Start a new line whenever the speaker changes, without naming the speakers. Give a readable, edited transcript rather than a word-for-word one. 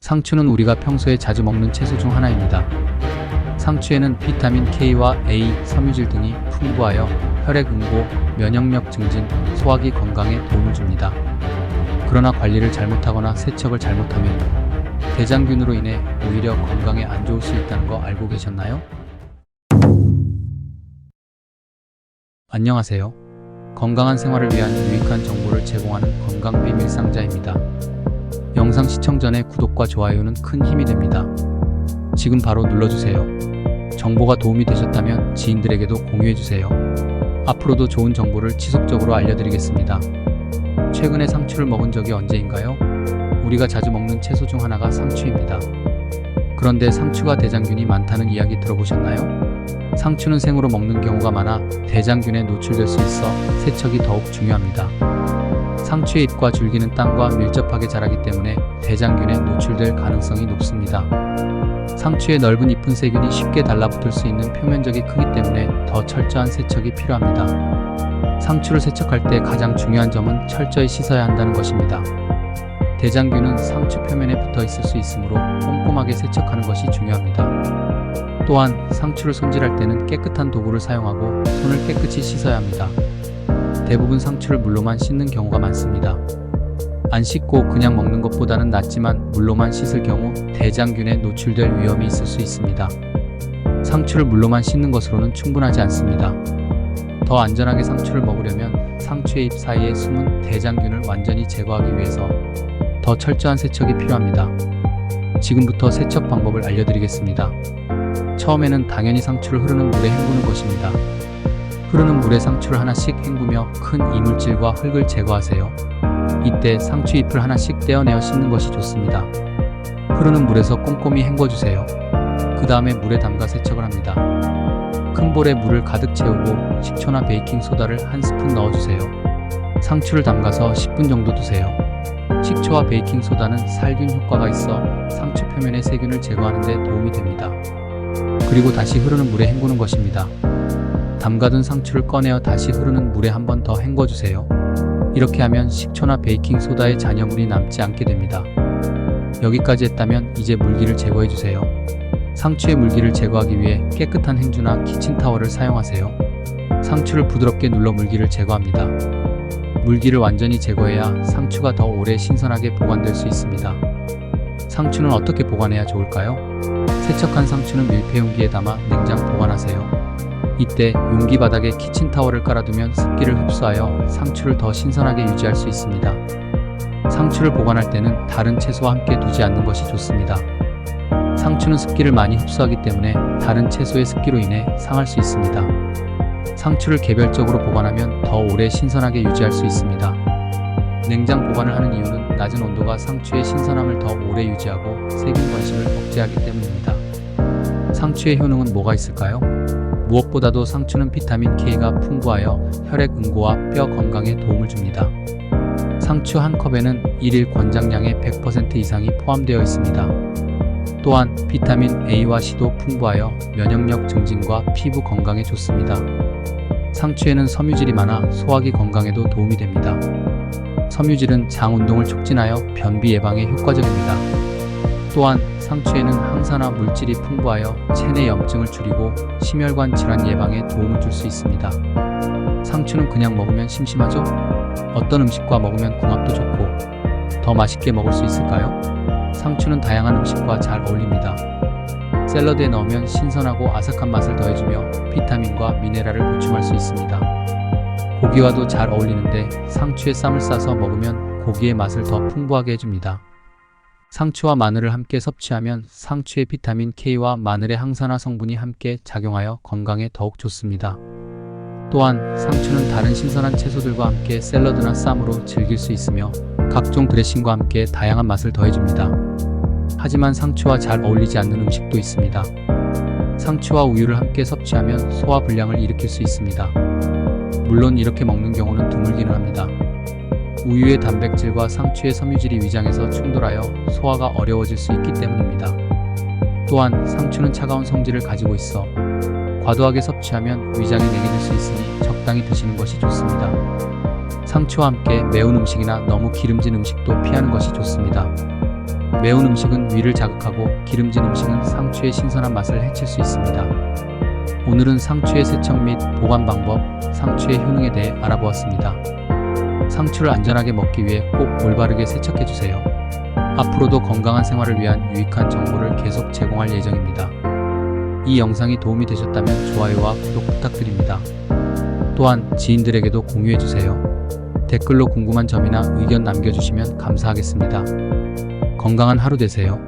상추는 우리가 평소에 자주 먹는 채소 중 하나입니다. 상추에는 비타민 K와 A, 섬유질 등이 풍부하여 혈액 응고, 면역력 증진, 소화기 건강에 도움을 줍니다. 그러나 관리를 잘못하거나 세척을 잘못하면 대장균으로 인해 오히려 건강에 안 좋을 수 있다는 거 알고 계셨나요? 안녕하세요. 건강한 생활을 위한 유익한 정보를 제공하는 건강 비밀 상자입니다. 영상 시청 전에 구독과 좋아요는 큰 힘이 됩니다. 지금 바로 눌러주세요. 정보가 도움이 되셨다면 지인들에게도 공유해주세요. 앞으로도 좋은 정보를 지속적으로 알려드리겠습니다. 최근에 상추를 먹은 적이 언제인가요? 우리가 자주 먹는 채소 중 하나가 상추입니다. 그런데 상추가 대장균이 많다는 이야기 들어보셨나요? 상추는 생으로 먹는 경우가 많아 대장균에 노출될 수 있어 세척이 더욱 중요합니다. 상추의 잎과 줄기는 땅과 밀접하게 자라기 때문에 대장균에 노출될 가능성이 높습니다. 상추의 넓은 잎은 세균이 쉽게 달라붙을 수 있는 표면적이 크기 때문에 더 철저한 세척이 필요합니다. 상추를 세척할 때 가장 중요한 점은 철저히 씻어야 한다는 것입니다. 대장균은 상추 표면에 붙어 있을 수 있으므로 꼼꼼하게 세척하는 것이 중요합니다. 또한 상추를 손질할 때는 깨끗한 도구를 사용하고 손을 깨끗이 씻어야 합니다. 대부분 상추를 물로만 씻는 경우가 많습니다. 안 씻고 그냥 먹는 것보다는 낫지만 물로만 씻을 경우 대장균에 노출될 위험이 있을 수 있습니다. 상추를 물로만 씻는 것으로는 충분하지 않습니다. 더 안전하게 상추를 먹으려면 상추의 잎 사이에 숨은 대장균을 완전히 제거하기 위해서 더 철저한 세척이 필요합니다. 지금부터 세척 방법을 알려드리겠습니다. 처음에는 당연히 상추를 흐르는 물에 헹구는 것입니다. 흐르는 물에 상추를 하나씩 헹구며 큰 이물질과 흙을 제거하세요. 이때 상추 잎을 하나씩 떼어내어 씻는 것이 좋습니다. 흐르는 물에서 꼼꼼히 헹궈주세요. 그 다음에 물에 담가 세척을 합니다. 큰 볼에 물을 가득 채우고 식초나 베이킹소다를 한 스푼 넣어주세요. 상추를 담가서 10분 정도 두세요. 식초와 베이킹소다는 살균 효과가 있어 상추 표면의 세균을 제거하는 데 도움이 됩니다. 그리고 다시 흐르는 물에 헹구는 것입니다. 담가둔 상추를 꺼내어 다시 흐르는 물에 한 번 더 헹궈주세요. 이렇게 하면 식초나 베이킹소다의 잔여물이 남지 않게 됩니다. 여기까지 했다면 이제 물기를 제거해주세요. 상추의 물기를 제거하기 위해 깨끗한 행주나 키친타월을 사용하세요. 상추를 부드럽게 눌러 물기를 제거합니다. 물기를 완전히 제거해야 상추가 더 오래 신선하게 보관될 수 있습니다. 상추는 어떻게 보관해야 좋을까요? 세척한 상추는 밀폐용기에 담아 냉장 보관하세요. 이때 용기 바닥에 키친타월을 깔아두면 습기를 흡수하여 상추를 더 신선하게 유지할 수 있습니다. 상추를 보관할 때는 다른 채소와 함께 두지 않는 것이 좋습니다. 상추는 습기를 많이 흡수하기 때문에 다른 채소의 습기로 인해 상할 수 있습니다. 상추를 개별적으로 보관하면 더 오래 신선하게 유지할 수 있습니다. 냉장 보관을 하는 이유는 낮은 온도가 상추의 신선함을 더 오래 유지하고 세균 번식을 억제하기 때문입니다. 상추의 효능은 뭐가 있을까요? 무엇보다도 상추는 비타민 K가 풍부하여 혈액 응고와 뼈 건강에 도움을 줍니다. 상추 한 컵에는 1일 권장량의 100% 이상이 포함되어 있습니다. 또한 비타민 A와 C도 풍부하여 면역력 증진과 피부 건강에 좋습니다. 상추에는 섬유질이 많아 소화기 건강에도 도움이 됩니다. 섬유질은 장 운동을 촉진하여 변비 예방에 효과적입니다. 또한 상추에는 항산화 물질이 풍부하여 체내 염증을 줄이고 심혈관 질환 예방에 도움을 줄 수 있습니다. 상추는 그냥 먹으면 심심하죠? 어떤 음식과 먹으면 궁합도 좋고 더 맛있게 먹을 수 있을까요? 상추는 다양한 음식과 잘 어울립니다. 샐러드에 넣으면 신선하고 아삭한 맛을 더해주며 비타민과 미네랄을 보충할 수 있습니다. 고기와도 잘 어울리는데 상추에 쌈을 싸서 먹으면 고기의 맛을 더 풍부하게 해줍니다. 상추와 마늘을 함께 섭취하면 상추의 비타민 K와 마늘의 항산화 성분이 함께 작용하여 건강에 더욱 좋습니다. 또한 상추는 다른 신선한 채소들과 함께 샐러드나 쌈으로 즐길 수 있으며 각종 드레싱과 함께 다양한 맛을 더해줍니다. 하지만 상추와 잘 어울리지 않는 음식도 있습니다. 상추와 우유를 함께 섭취하면 소화 불량을 일으킬 수 있습니다. 물론 이렇게 먹는 경우는 드물기는 합니다. 우유의 단백질과 상추의 섬유질이 위장에서 충돌하여 소화가 어려워질 수 있기 때문입니다. 또한 상추는 차가운 성질을 가지고 있어 과도하게 섭취하면 위장에 내게 될 수 있으니 적당히 드시는 것이 좋습니다. 상추와 함께 매운 음식이나 너무 기름진 음식도 피하는 것이 좋습니다. 매운 음식은 위를 자극하고 기름진 음식은 상추의 신선한 맛을 해칠 수 있습니다. 오늘은 상추의 세척 및 보관 방법, 상추의 효능에 대해 알아보았습니다. 상추를 안전하게 먹기 위해 꼭 올바르게 세척해주세요. 앞으로도 건강한 생활을 위한 유익한 정보를 계속 제공할 예정입니다. 이 영상이 도움이 되셨다면 좋아요와 구독 부탁드립니다. 또한 지인들에게도 공유해주세요. 댓글로 궁금한 점이나 의견 남겨주시면 감사하겠습니다. 건강한 하루 되세요.